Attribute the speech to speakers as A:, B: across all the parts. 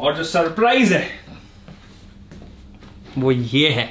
A: और जो सरप्राइज है वो ये है।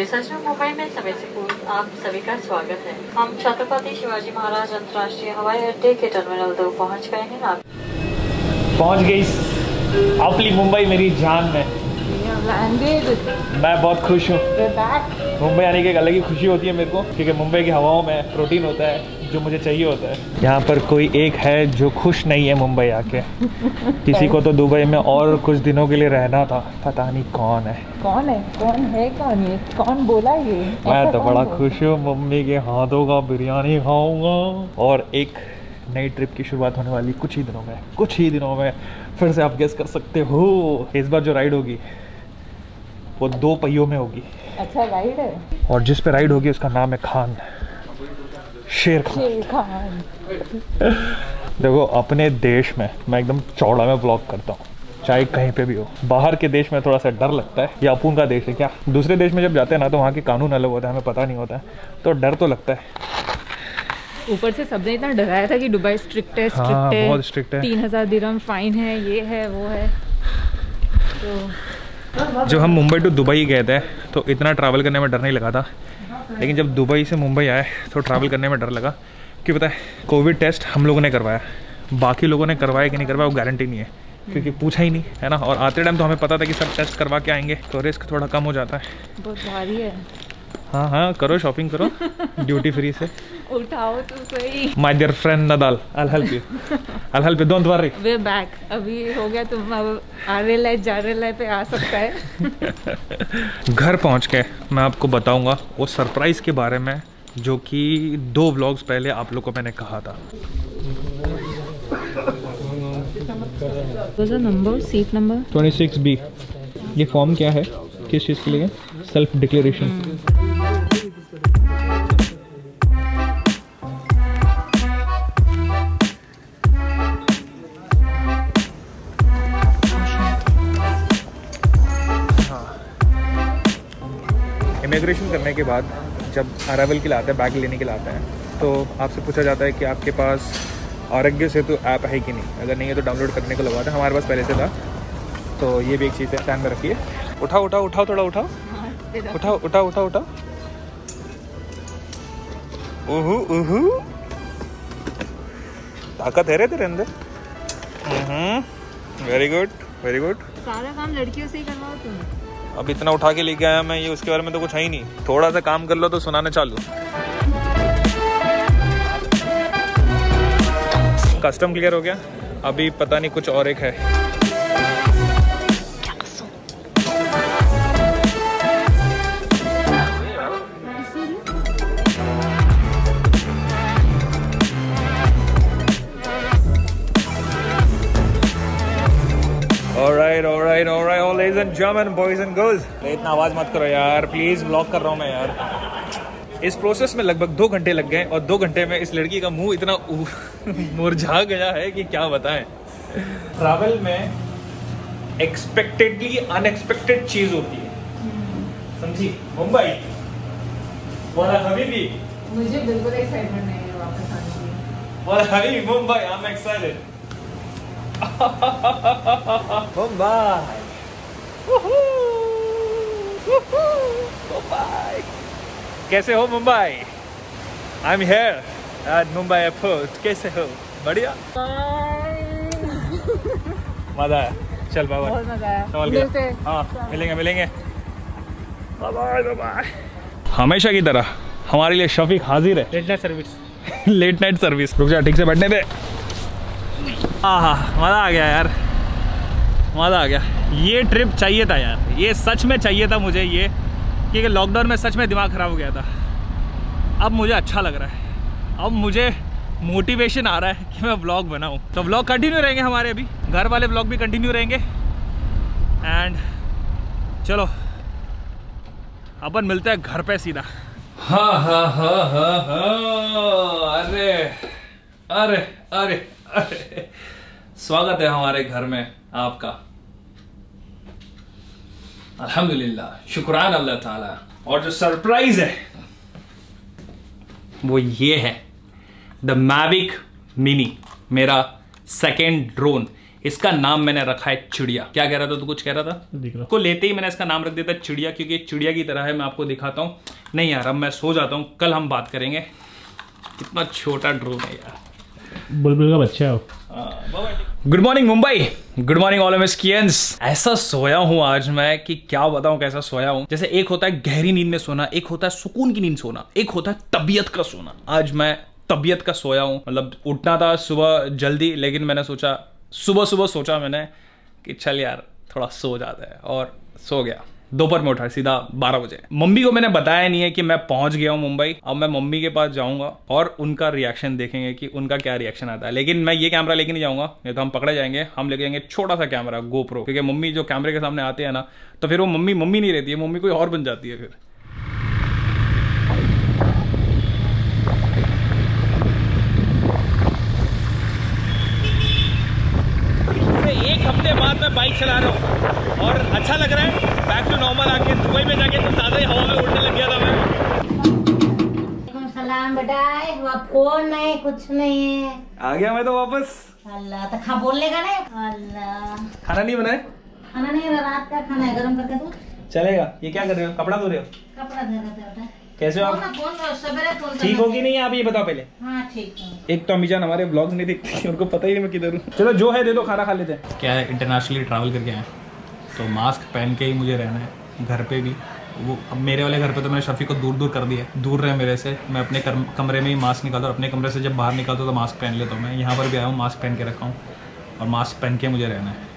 B: सच में मुंबई में समय से पूर्व आप सभी का स्वागत है। हम छत्रपति शिवाजी महाराज अंतर्राष्ट्रीय हवाई अड्डे के टर्मिनल 2 पहुंच गए हैं।
A: पहुंच गई अपनी मुंबई मेरी जान में। मैं बहुत खुश हूँ। मुंबई आने की एक अलग ही खुशी होती है मेरे को, क्योंकि मुंबई की हवाओं में प्रोटीन होता है जो मुझे चाहिए होता है। यहाँ पर कोई एक है जो खुश नहीं है मुंबई आके। किसी को तो दुबई में और कुछ दिनों के लिए रहना था, पता नहीं कौन है।
C: कौन है कौन बोला ये?
A: मैं तो बड़ा खुश हूँ, मम्मी के हाथों का बिरयानी खाऊंगा। और एक नई ट्रिप की शुरुआत होने वाली कुछ ही दिनों में फिर से आप गेस कर सकते हो। इस बार जो राइड होगी वो 2 पहियों में होगी।
C: अच्छा राइड है। और
A: जिस पे राइड होगी उसका नाम है खान, शेर खान। देखो अपने देश में मैं एकदम चौड़ा में ब्लॉग करता हूँ, चाहे कहीं पे भी हो। बाहर के देश में थोड़ा सा डर लगता है, ये अपुन का देश है क्या। दूसरे देश में जब जाते हैं ना तो वहाँ के कानून अलग होता है, हमें पता नहीं होता है, तो डर तो लगता है।
C: ऊपर से सबने इतना डराया था कि दुबई स्ट्रिक्ट है,
A: बहुत स्ट्रिक्ट है,
C: 3000 दिरहम फाइन है, ये है वो है। तो
A: जब हम मुंबई टू दुबई गए थे तो इतना ट्रैवल करने में डर नहीं लगा था, लेकिन जब दुबई से मुंबई आए तो ट्रैवल करने में डर लगा। कि पता है कोविड टेस्ट हम लोगों ने करवाया, बाकी लोगों ने करवाया कि नहीं करवाया वो गारंटी नहीं है, क्योंकि पूछा ही नहीं है ना। और आते टाइम तो हमें पता था कि सब टेस्ट करवा के आएंगे, तो रिस्क थोड़ा कम हो जाता है।
C: बहुत भारी है।
A: हाँ करो शॉपिंग करो ड्यूटी फ्री से।
C: उठाओ तो सही।
A: My dear friend Nadal, I'll help you, don't worry.
C: We're back. अभी हो गया, तुम अब RLI पे आ सकता है।
A: घर पहुंच के मैं आपको बताऊंगा वो सरप्राइज के बारे में जो कि 2 व्लॉग्स पहले आप लोग को मैंने कहा था।
C: Seat number
A: 26B। ये फॉर्म क्या है, किस चीज़ के लिए? Self declaration. इमिग्रेशन करने के बाद जब अराइवल के लिए आते हैं, बैग लेने के लिए आते हैं, तो आपसे पूछा जाता है कि आपके पास आरोग्य सेतु ऐप है कि नहीं। अगर नहीं है तो डाउनलोड करने को लगवाते हैं। हमारे पास पहले से था, तो ये भी एक चीज़ है, ध्यान में रखिए। उठाओ थोड़ा उठाओ। ताकत है रे तेरे अंदर। Very good.
C: सारा काम लड़कियों से ही करवाओ तुम।
A: अब इतना उठा के लेके आया मैं, ये उसके बारे में तो कुछ है ही नहीं। थोड़ा सा काम कर लो तो सुनाने चालू। कस्टम क्लियर हो गया, अभी पता नहीं कुछ और एक है। Alright, all ladies and gentlemen, boys and girls. इतना आवाज मत करो यार, प्लीज ब्लॉक कर रहा हूँ मैं यार। इस प्रोसेस में लगभग 2 घंटे लग गए, और 2 घंटे में इस लड़की का मुंह इतना मुरझा गया है कि क्या बताएं। ट्रैवल में एक्सपेक्टेडली अनएक्सपेक्टेड चीज होती है, समझी? मुंबई वाला हबीबी,
C: मुझे बिल्कुल एक्साइटमेंट नहीं है वापस आने की।
A: वाला Habibi Mumbai, I am excited. Mumbai, Mumbai, कैसे हो Mumbai? I am here eight Mumbai airport. कैसे हो? बढ़िया, मजा आया। चल बाबा,
C: बहुत मजा आया।
A: हाँ मिलेंगे। बाय। हमेशा की तरह हमारे लिए शफीक हाजिर है। Late night service. रुक जा, ठीक से बैठने दे। मज़ा आ गया यार, मज़ा आ गया। ये ट्रिप चाहिए था यार, ये सच में चाहिए था मुझे ये, क्योंकि लॉकडाउन में सच में दिमाग ख़राब हो गया था। अब मुझे अच्छा लग रहा है, अब मुझे मोटिवेशन आ रहा है कि मैं व्लॉग बनाऊं। तो व्लॉग कंटिन्यू रहेंगे हमारे, अभी घर वाले व्लॉग भी कंटिन्यू रहेंगे। एंड चलो अपन मिलते हैं घर पे सीधा। हाँ हाँ हाँ हाँ हाँ, अरे अरे अरे अरे, स्वागत है हमारे घर में आपका। अल्हम्दुलिल्लाह, शुक्रान अल्लाह ताला। और जो सरप्राइज है वो ये है, द मैविक मिनी, मेरा सेकेंड ड्रोन। इसका नाम मैंने रखा है चिड़िया। क्या कह रहा था तू? कुछ कह रहा था? को लेते ही मैंने इसका नाम रख दिया था चिड़िया, क्योंकि चिड़िया की तरह है। मैं आपको दिखाता हूँ। नहीं यार, अब मैं सो जाता हूँ, कल हम बात करेंगे। कितना छोटा ड्रोन है यार,
D: बुलबुल का बच्चा है।
A: Good morning Mumbai, good morning all मिस्कियंस। ऐसा सोया हूँ आज मैं कि क्या बताऊं कैसा सोया हूँ। जैसे एक होता है गहरी नींद में सोना, एक होता है सुकून की नींद सोना, एक होता है तबीयत का सोना। आज मैं तबीयत का सोया हूँ। मतलब उठना था सुबह जल्दी, लेकिन मैंने सोचा सुबह सोचा मैंने कि चल यार थोड़ा सो जाता है, और सो गया। दोपहर में उठा सीधा 12 बजे। मम्मी को मैंने बताया नहीं है कि मैं पहुंच गया हूं मुंबई। अब मैं मम्मी के पास जाऊंगा और उनका रिएक्शन देखेंगे कि उनका क्या रिएक्शन आता है। लेकिन मैं ये कैमरा लेके नहीं जाऊंगा, नहीं तो हम पकड़े जाएंगे। हम लेके जाएंगे छोटा सा कैमरा, गोप्रो, क्योंकि मम्मी जो कैमरे के सामने आते हैं ना, तो फिर वो मम्मी नहीं रहती है, मम्मी कोई और बन जाती है फिर। एक हफ्ते बाद मैं बाइक चला रहा हूँ और अच्छा लग रहा है। बैक टू नॉर्मल आके दुबई में जाके तो ज्यादा ही हवा में उड़ने लग गया था मैं।
E: सलाम बेटा, फोन नहीं कुछ नहीं है।
A: आ गया मैं तो वापस।
E: अल्लाह, तो खा बोलने का नहीं। अल्लाह,
A: खाना नहीं बनाए?
E: खाना नहीं, रात का खाना है, गरम करके दो।
A: चलेगा। ये क्या कर रहे हो? कपड़ा धो रहे हो?
E: कपड़ा धो रहे थे।
A: कैसे हो आप? ठीक हो कि नहीं आप ये बताओ पहले।
E: हाँ ठीक है।
A: एक तो अम्मीजान हमारे ब्लॉग नहीं देखती, उनको पता ही नहीं मैं किधर हूँ। चलो जो है दे दो, खाना खा लेते हैं। क्या है, इंटरनेशनली ट्रैवल करके आए तो मास्क पहन के ही मुझे रहना है। घर पे भी वो, अब मेरे वाले घर पे तो मैंने शफी को दूर कर दिया, दूर रहे मेरे से। मैं अपने कमरे में ही मास्क निकालता हूँ, अपने कमरे से जब बाहर निकालता हूँ तो मास्क पहन लेता हूँ। मैं यहाँ पर भी आया हूँ, मास्क पहन के रखा हूँ, और मास्क पहन के मुझे रहना है।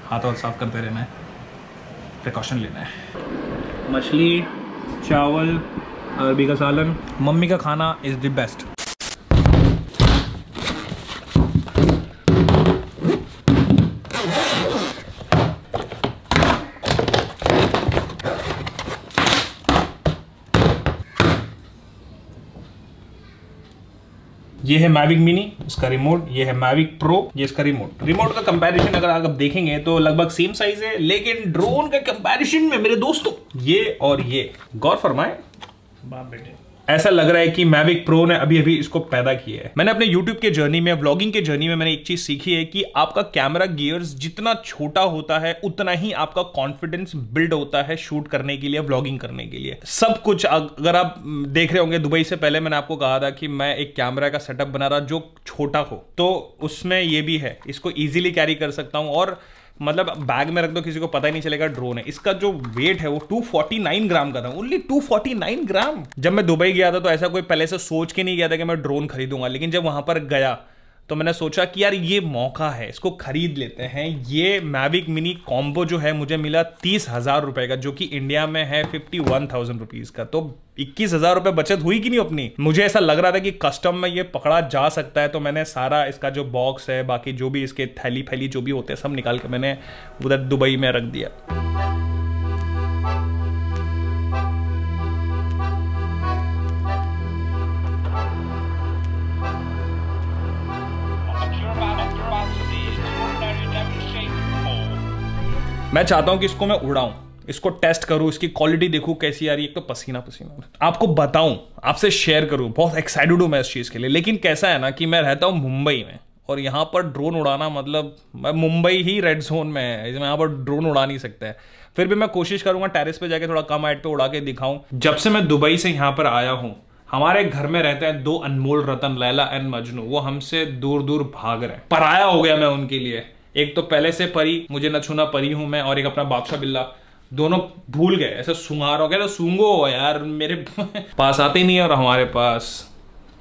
A: हाथ और साफ करते रहना है, प्रिकॉशन लेना है। मछली, चावल, अरबी का सालन। मम्मी का खाना इज द बेस्ट। ये है मैविक मिनी, इसका रिमोट। ये है मैविक प्रो, ये इसका रिमोट। रिमोट का कंपैरिजन अगर आप देखेंगे तो लगभग सेम साइज है, लेकिन ड्रोन का कंपैरिजन में मेरे दोस्तों ये और ये, गौर फरमाए बाप बेटे, ऐसा लग रहा है कि मैविक प्रो ने अभी इसको पैदा किया है। मैंने अपने यूट्यूब के जर्नी में, व्लॉगिंग के जर्नी में मैंने एक चीज सीखी है कि आपका कैमरा गियर्स जितना छोटा होता है उतना ही आपका कॉन्फिडेंस बिल्ड होता है शूट करने के लिए, व्लॉगिंग करने के लिए। सब कुछ अगर आप देख रहे होंगे, दुबई से पहले मैंने आपको कहा था कि मैं एक कैमरा का सेटअप बना रहा जो छोटा हो, तो उसमें ये भी है। इसको ईजिली कैरी कर सकता हूं, और मतलब बैग में रख दो, किसी को पता ही नहीं चलेगा ड्रोन है। इसका जो वेट है वो 249 ग्राम का था, ओनली 249 ग्राम। जब मैं दुबई गया था तो ऐसा कोई पहले से सोच के नहीं गया था कि मैं ड्रोन खरीदूंगा, लेकिन जब वहां पर गया तो मैंने सोचा कि यार ये मौका है, इसको खरीद लेते हैं। ये मैविक मिनी कॉम्बो जो है मुझे मिला 30,000 रुपए का, जो कि इंडिया में है 51,000 रुपीज का। तो 21,000 रुपए बचत हुई कि नहीं अपनी। मुझे ऐसा लग रहा था कि कस्टम में ये पकड़ा जा सकता है, तो मैंने सारा इसका जो बॉक्स है, बाकी जो भी इसके थैली फैली जो भी होते हैं, सब निकाल के मैंने उधर दुबई में रख दिया। मैं चाहता हूं कि इसको मैं उड़ाऊं, इसको टेस्ट करूं, इसकी क्वालिटी देखूं कैसी आ रही है। एक तो पसीना आपको बताऊं, आपसे शेयर करूं, बहुत एक्साइटेड हूं मैं इस चीज के लिए। लेकिन कैसा है ना कि मैं रहता हूं मुंबई में, और यहाँ पर ड्रोन उड़ाना मतलब मुंबई ही रेड जोन में है, इसमें यहाँ पर ड्रोन उड़ा नहीं सकता है। फिर भी मैं कोशिश करूंगा टेरेस पे जाके थोड़ा कम हाइट पे उड़ा के दिखाऊं। जब से मैं दुबई से यहाँ पर आया हूँ, हमारे घर में रहते हैं 2 अनमोल रतन, लैला एंड मजनू। वो हमसे दूर दूर भाग रहे हैं, पराया हो गया मैं उनके लिए। एक तो पहले से परी, मुझे न छूना परी हूं मैं, और एक अपना बादशाह बिल्ला, दोनों भूल गए, ऐसे सुंगार हो गया। तो सूंगो यार, मेरे पास आते ही नहीं है। और हमारे पास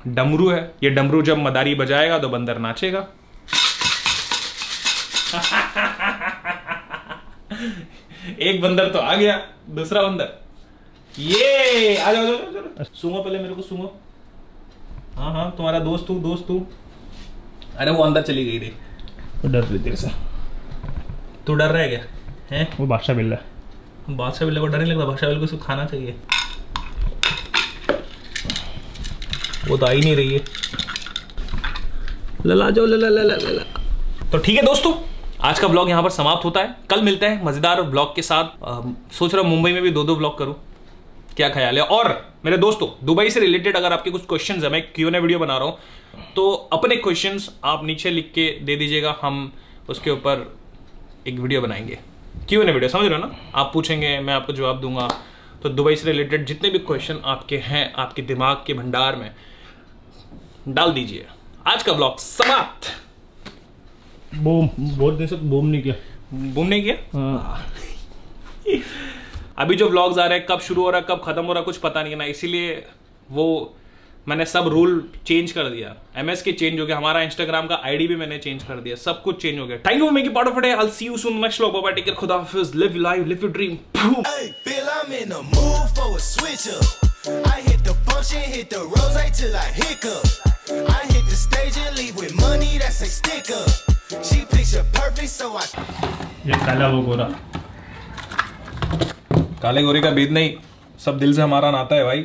A: डमरू है, ये डमरू जब मदारी बजाएगा तो बंदर नाचेगा। एक बंदर तो आ गया, दूसरा बंदर ये आ जाओ, सूंगो पहले मेरे को, सूंगो। हाँ हाँ, तुम्हारा दोस्त तू। अरे वो अंदर चली गई थी, डर रही तेरे से। तू डर रहा है क्या? हैं?
D: वो बादशाह बिल्ला।
A: बादशाह बिल्ले को डर नहीं लगता? बादशाह बिल्ले को इसको खाना चाहिए। वो तो आ ही नहीं रही है। लला जाओ लला लला लला। तो ठीक है दोस्तों, आज का ब्लॉग यहाँ पर समाप्त होता है। कल मिलते हैं मजेदार ब्लॉग के साथ। सोच रहा हूँ मुंबई में भी 2-2 ब्लॉग करूँ, क्या ख्याल है? और मेरे दोस्तों, दुबई से रिलेटेड अगर आपके कुछ क्वेश्चंस है, मैं Q&A वीडियो बना रहा हूँ, तो अपने क्वेश्चंस आप नीचे लिख के दे दीजिएगा, हम उसके ऊपर एक वीडियो बनाएंगे। Q&A वीडियो, समझ रहे हो ना? आप पूछेंगे, मैं आपको जवाब दूंगा। तो दुबई से रिलेटेड जितने भी क्वेश्चन आपके हैं, आपके दिमाग के भंडार में डाल दीजिए। आज का ब्लॉग समाप्त।
D: बूम, बहुत दिन से बूम नहीं किया।
A: बूम नहीं किया?
D: हाँ।
A: अभी जो व्लॉग्स आ रहे हैं, कब शुरू हो रहा है कब खत्म हो रहा है कुछ पता नहीं है ना, इसीलिए वो मैंने सब रूल चेंज कर दिया। MS के चेंज हो गया, हमारा इंस्टाग्राम का ID भी मैंने चेंज कर दिया, सब कुछ चेंज हो गया। Thank you for making part of it. I will see you soon next vlog. Bye, take care, खुदा हाफिज़, live life, live your dream.
F: Hey, Bill, I'm in the mood for a switch up. I hit the function, hit the rose till I hiccup. I hit the stage and leave with money that's a stick up. She picture perfect, so I.
D: ये काला वो गोरा।
A: काले गोरे का भेद नहीं, सब दिल से हमारा नाता है भाई।